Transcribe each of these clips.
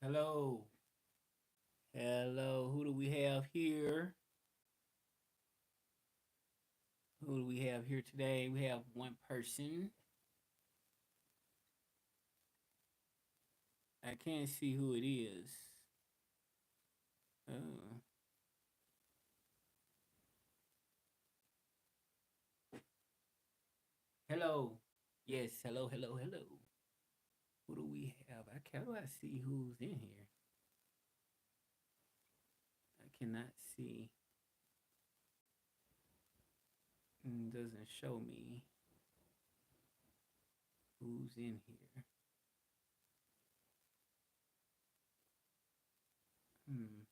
Hello. Hello. Who do we have here? Who do we have here today? We have one person. I can't see who it is. Oh. Hello. Yes. Hello. Hello. Hello. Who do we have? I can't. How do I see who's in here? I cannot see. Doesn't show me who's in here. Hmm.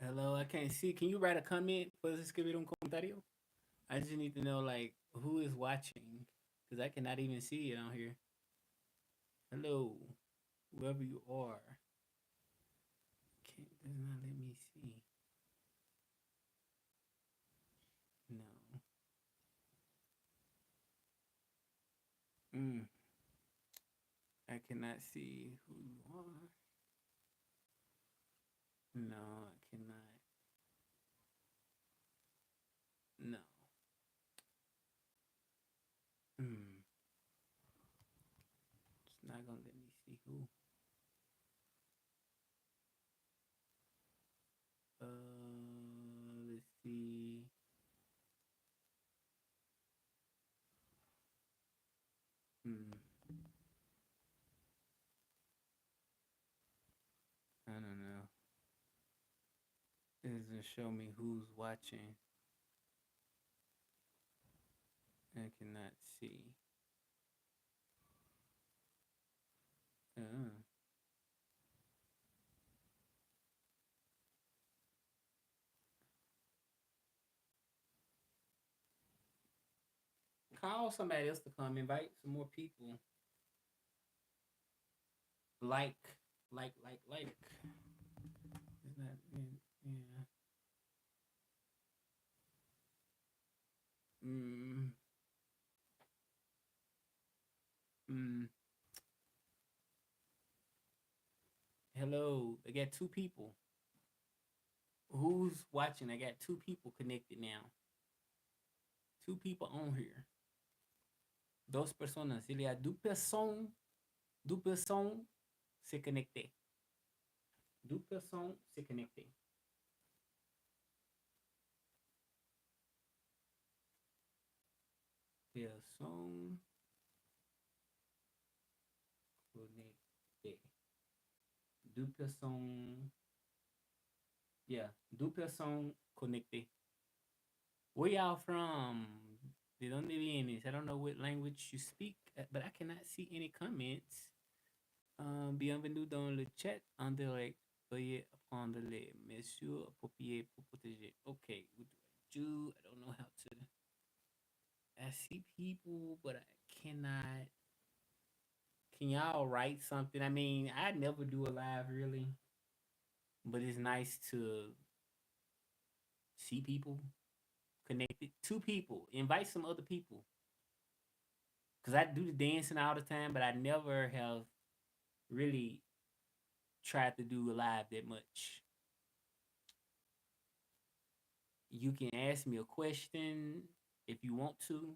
Hello. I can't see. Can you write a comment? Puedes escribir un comentario? I just need to know like who is watching because I cannot even see it on here. Hello, whoever you are. Can't does not let me see. No. Mm, I cannot see who you are. No, I cannot. No. Mm, it's not gonna let me see who. Let's see. Mm, I don't know. It doesn't show me who's watching. I cannot see. Uh, Call somebody else to come. Invite some more people. Like, like. It's not. Yeah. Mm, mm. Hello. I got two people. Who's watching? I got two people connected now. Two people on here. Dos personas. Il y a deux personnes se connecter. Deux personnes se connecter. Personnes connectées. Deux personnes. Yeah, deux personnes connectées. Where y'all from? De donde vienes? I don't know what language you speak, but I cannot see any comments. Bienvenue dans le chat en direct. Veuillez prendre les mesures appropriées pour protéger. Okay, what do I do? I don't know how to. I see people, but I cannot. Can y'all write something? I mean, I never do a live really, but it's nice to see people connected. Two people. Invite some other people. Cause I do the dancing all the time, but I never have really tried to do a live that much. You can ask me a question if you want to.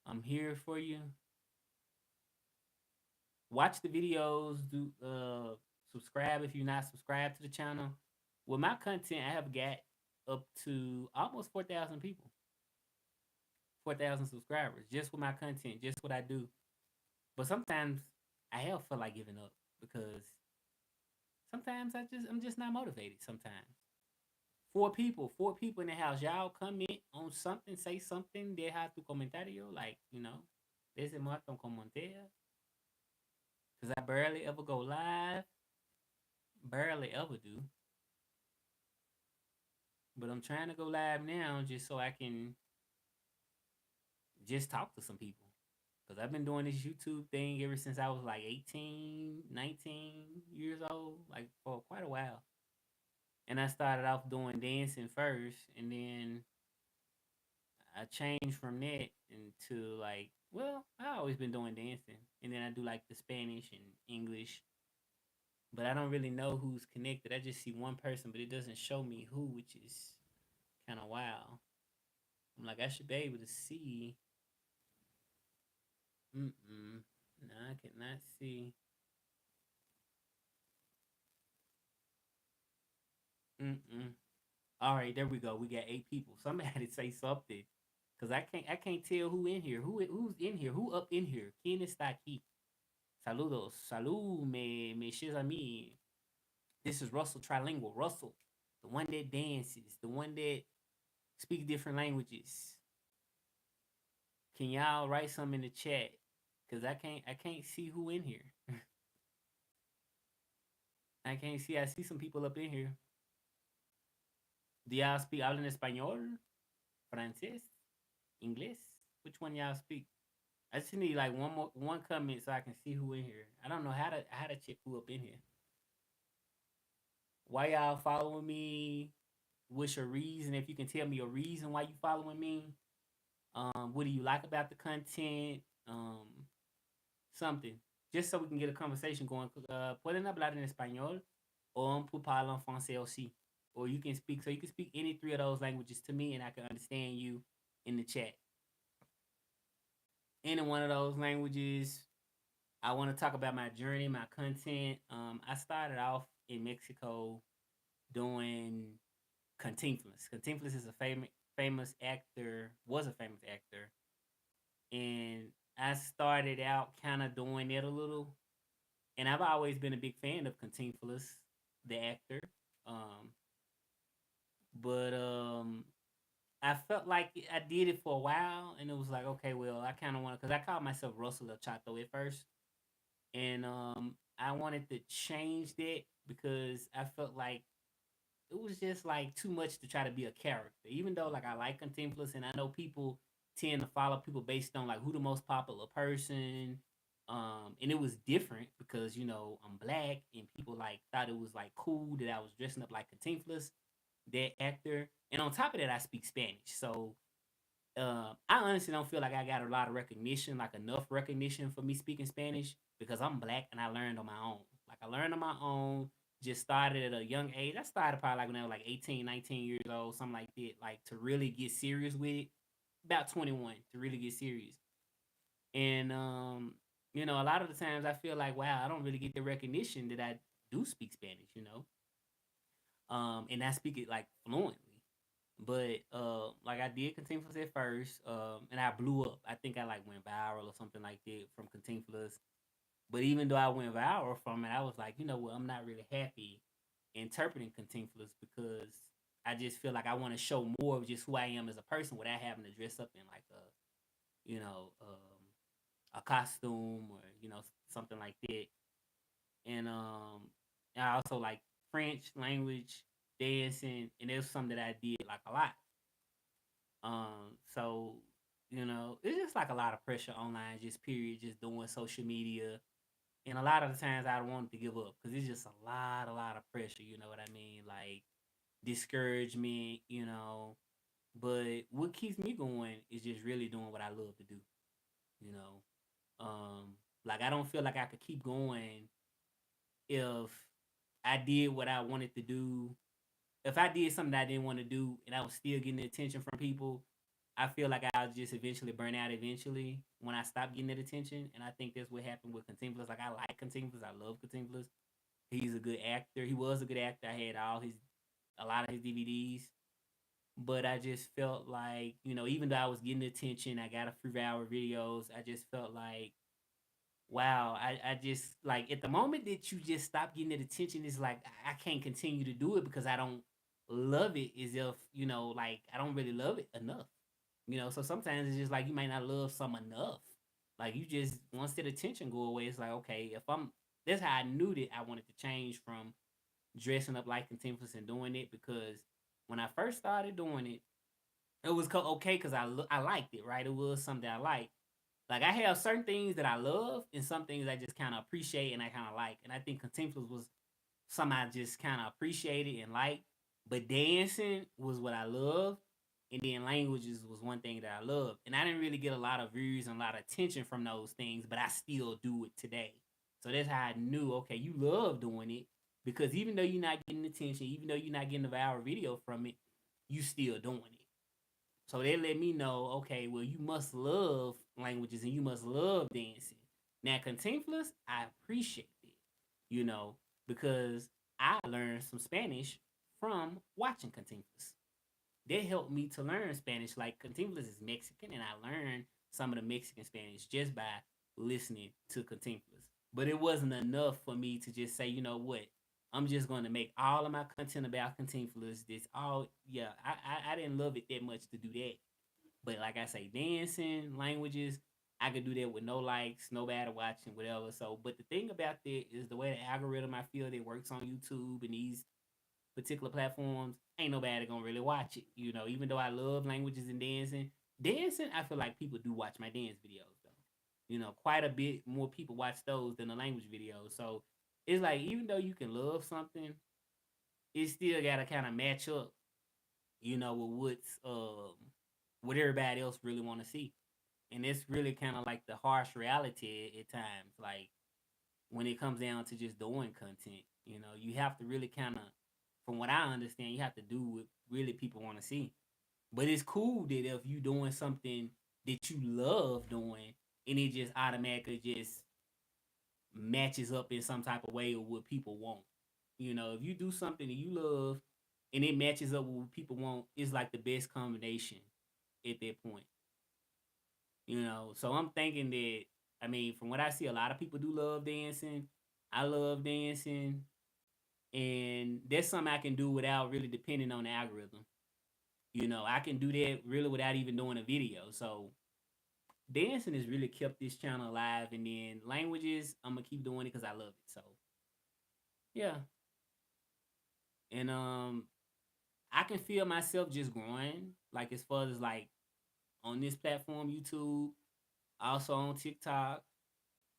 I'm here for you. Watch the videos. Do subscribe if you're not subscribed to the channel. With my content, I have got up to almost 4,000 people, 4,000 subscribers just with my content, just what I do. But sometimes I have feel like giving up because sometimes I'm just not motivated. Sometimes Four people in the house. Y'all comment on something, say something, deja tu comentario, like, laissez-moi ton commentaire. Because I barely ever go live, barely ever do. But I'm trying to go live now just so I can just talk to some people. Because I've been doing this YouTube thing ever since I was like 18, 19 years old, like for quite a while. And I started off doing dancing first, and then I changed from that into like, well, I always been doing dancing, and then I do like the Spanish and English, but I don't really know who's connected. I just see one person, but it doesn't show me who, which is kind of wild. I'm like, I should be able to see. Mm-mm. No, I cannot see. Mm-mm. All right, there we go. We got 8 people. Somebody say something, cause I can't tell who in here. Who's in here? Who up in here? ¿Quién está aquí? Saludos, salud, mes chers amis. This is Russell Trilingual. Russell, the one that dances, the one that speaks different languages. Can y'all write some in the chat? Cause I can't see who in here. I can't see. I see some people up in here. Do y'all speak hablan español, francés, inglés? Which one y'all speak? I just need like one comment so I can see who in here. I don't know how to check who up in here. Why y'all following me? What's your reason? If you can tell me a reason why you following me. What do you like about the content? Something. Just so we can get a conversation going. Pueden hablar en español o on peut parler en français aussi. Or you can speak, so you can speak any three of those languages to me and I can understand you in the chat. Any one of those languages. I want to talk about my journey, my content. I started off in Mexico doing Cantinflas. Cantinflas is a famous actor, was a famous actor, and I started out kind of doing it a little. And I've always been a big fan of Cantinflas, the actor. Um, but I felt like I did it for a while, and it was like, okay, well, I kind of want to, because I called myself Russell El Chato at first, and I wanted to change that because I felt like it was just like too much to try to be a character. Even though like I like Contemplas and I know people tend to follow people based on like who the most popular person. And it was different because I'm black and people like thought it was like cool that I was dressing up like Contemplas, that actor. And on top of that, I speak Spanish, so I honestly don't feel like I got a lot of recognition, like enough recognition for me speaking Spanish because I'm black and I learned on my own. Like I learned on my own, just started at a young age. I started probably like when I was like 18, 19 years old, something like that, like to really get serious with it. About 21 to really get serious. And a lot of the times I feel like, wow, I don't really get the recognition that I do speak Spanish. And I speak it like fluently. But like I did Cantinflas at first, and I blew up. I think I like went viral or something like that from Cantinflas. But even though I went viral from it, I was like, what? I'm not really happy interpreting Cantinflas because I just feel like I want to show more of just who I am as a person without having to dress up in like a costume or something like that. And I also like French language dancing, and it was something that I did like a lot. So it's just like a lot of pressure online, just period, just doing social media. And a lot of the times I wanted to give up because it's just a lot of pressure, you know what I mean? Like discouragement. But what keeps me going is just really doing what I love to do, you know. Like I don't feel like I could keep going if I did what I wanted to do. If I did something that I didn't want to do and I was still getting the attention from people, I feel like I'll just eventually burn out eventually when I stop getting that attention. And I think that's what happened with Cantinflas. Like I like Cantinflas. I love Cantinflas. He's a good actor. He was a good actor. I had a lot of his DVDs. But I just felt like, even though I was getting attention, I got a few hour videos. I just felt like, wow, I just like at the moment that you just stop getting that attention, it's like I can't continue to do it because I don't. love it as if, like I don't really love it enough. So sometimes it's just like you might not love something enough. Like you just once that attention go away, it's like, okay, if I'm that's how I knew that I wanted to change from dressing up like Contemptuous and doing it, because when I first started doing it, it was okay because I liked it, right? It was something I liked. Like I have certain things that I love and some things I just kind of appreciate and I kind of like. And I think Contemptuous was something I just kind of appreciated and liked. But dancing was what I loved. And then languages was one thing that I loved. And I didn't really get a lot of views and a lot of attention from those things, but I still do it today. So that's how I knew, okay, you love doing it, because even though you're not getting attention, even though you're not getting a viral video from it, you still doing it. So they let me know, okay, well, you must love languages and you must love dancing. Now, Contemptuous, I appreciate it, you know, because I learned some Spanish from watching Contemptuous. They helped me to learn Spanish. Like, Contemptuous is Mexican, and I learned some of the Mexican Spanish just by listening to Contemptuous. But it wasn't enough for me to just say, you know what, I'm just going to make all of my content about Contemptuous. This all, yeah, I didn't love it that much to do that. But like I say, dancing, languages, I could do that with no likes, nobody watching, whatever. So, but the thing about that is the way the algorithm I feel that works on YouTube and these particular platforms, ain't nobody gonna really watch it. Even though I love languages and dancing, I feel like people do watch my dance videos though. Quite a bit more people watch those than the language videos. So it's like even though you can love something, it still gotta kind of match up, with what everybody else really want to see. And it's really kind of like the harsh reality at times. Like when it comes down to just doing content, you have to really kind of, from what I understand, you have to do what really people want to see. But it's cool that if you doing something that you love doing, and it just automatically just matches up in some type of way with what people want. If you do something that you love and it matches up with what people want, it's like the best combination at that point. So I'm thinking that, I mean, from what I see, a lot of people do love dancing. I love dancing, and that's something I can do without really depending on the algorithm. I can do that really without even doing a video. So dancing has really kept this channel alive, and then languages, I'm gonna keep doing it because I love it. So yeah, and I can feel myself just growing, like as far as like on this platform, YouTube, also on TikTok.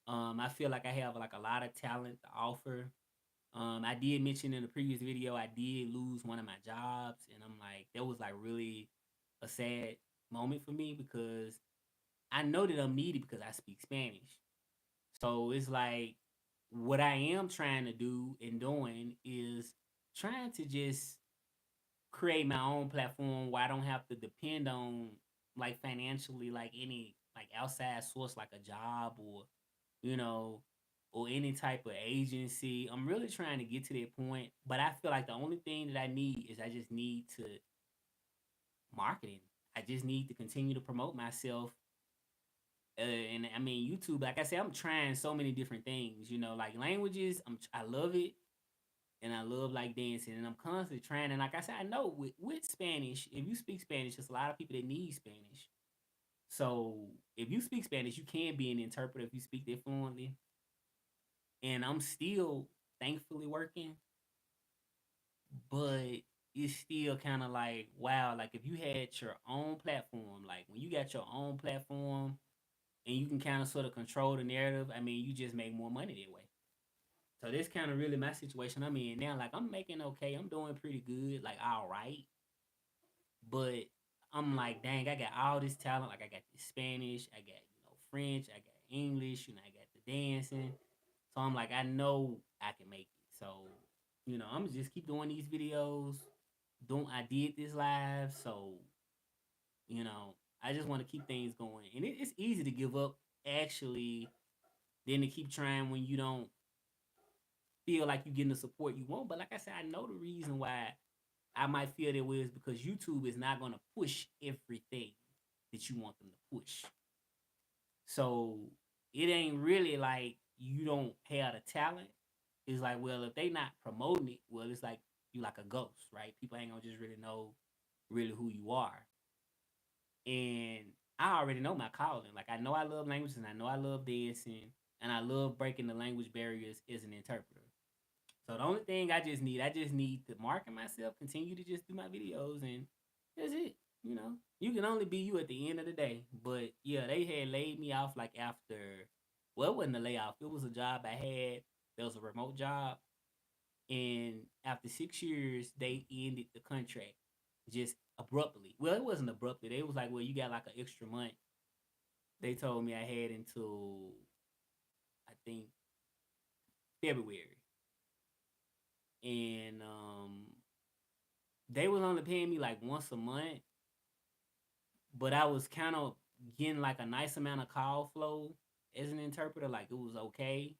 I feel like I have like a lot of talent to offer. I did mention in the previous video I did lose one of my jobs, and I'm like, that was like really a sad moment for me because I know that I'm needed because I speak Spanish. So it's like what I am trying to do and doing is trying to just create my own platform where I don't have to depend on like financially like any like outside source like a job or you know or any type of agency. I'm really trying to get to that point, but I feel like the only thing that I need is I just need to marketing. I just need to continue to promote myself. And I mean YouTube, like I said, I'm trying so many different things, like languages, I love it, and I love like dancing, and I'm constantly trying. And like I said, I know with Spanish, if you speak Spanish, there's a lot of people that need Spanish. So if you speak Spanish, you can be an interpreter if you speak that fluently. And I'm still thankfully working, but it's still kind of like wow, like if you had your own platform, like when you got your own platform and you can kind of sort of control the narrative, I mean, you just make more money that way. So that's kind of really my situation I'm in now. Like I'm making okay, I'm doing pretty good, like all right. But I'm like, dang, I got all this talent. Like I got the Spanish, I got French, I got English, I got the dancing. So I'm like, I know I can make it. So I'm just keep doing these videos. Don't I did this live, so you know I just want to keep things going. And it's easy to give up actually than to keep trying when you don't feel like you're getting the support you want. But like I said, I know the reason why I might feel that way is because YouTube is not going to push everything that you want them to push. So it ain't really like you don't have the talent. It's like, well, if they not promoting it, well, it's like you like a ghost, right? People ain't gonna just really know really who you are. And I already know my calling. Like I know I love languages and I know I love dancing and I love breaking the language barriers as an interpreter. So the only thing I just need to market myself, continue to just do my videos, and that's it. You know, you can only be you at the end of the day. But yeah, they had laid me off like after, well, it wasn't a layoff. It was a job I had. There was a remote job, and after 6 years, they ended the contract just abruptly. Well, it wasn't abruptly. They was like, well, you got like an extra month. They told me I had until I think February, and they was only paying me like once a month, but I was kind of getting like a nice amount of call flow as an interpreter. Like it was okay,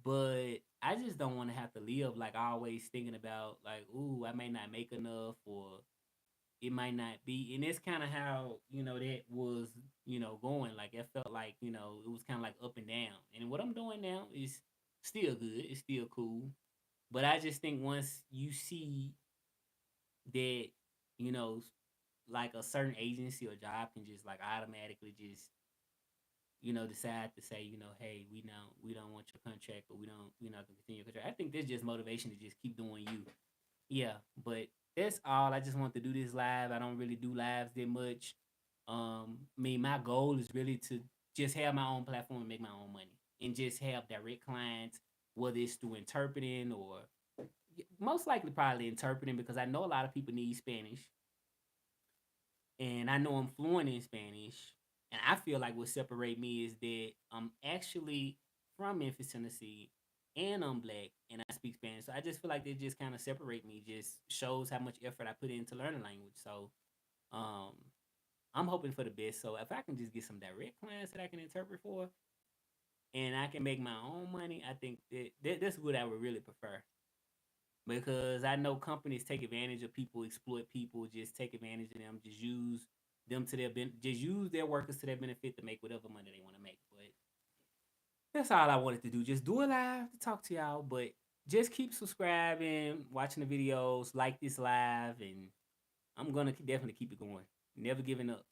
but I just don't want to have to live like always thinking about like, ooh, I may not make enough or it might not be. And it's kind of how that was going. Like it felt like it was kind of like up and down. And what I'm doing now is still good. It's still cool. But I just think once you see that you know like a certain agency or job can just like automatically just decide to say hey, we don't want your contract, or we're not gonna continue your contract. I think there's just motivation to just keep doing you. Yeah, but that's all. I just want to do this live. I don't really do lives that much. I mean, my goal is really to just have my own platform and make my own money, and just have direct clients, whether it's through interpreting or most likely probably interpreting, because I know a lot of people need Spanish, and I know I'm fluent in Spanish. And I feel like what separate me is that I'm actually from Memphis, Tennessee, and I'm black, and I speak Spanish. So I just feel like they just kind of separate me. Just shows how much effort I put into learning language. So um, I'm hoping for the best. So if I can just get some direct clients that I can interpret for, and I can make my own money, I think that's what I would really prefer, because I know companies take advantage of people, exploit people, just take advantage of them, just use them to just use their workers to their benefit to make whatever money they want to make. But that's all I wanted to do. Just do it live to talk to y'all, but just keep subscribing, watching the videos, like this live, and I'm gonna definitely keep it going. Never giving up.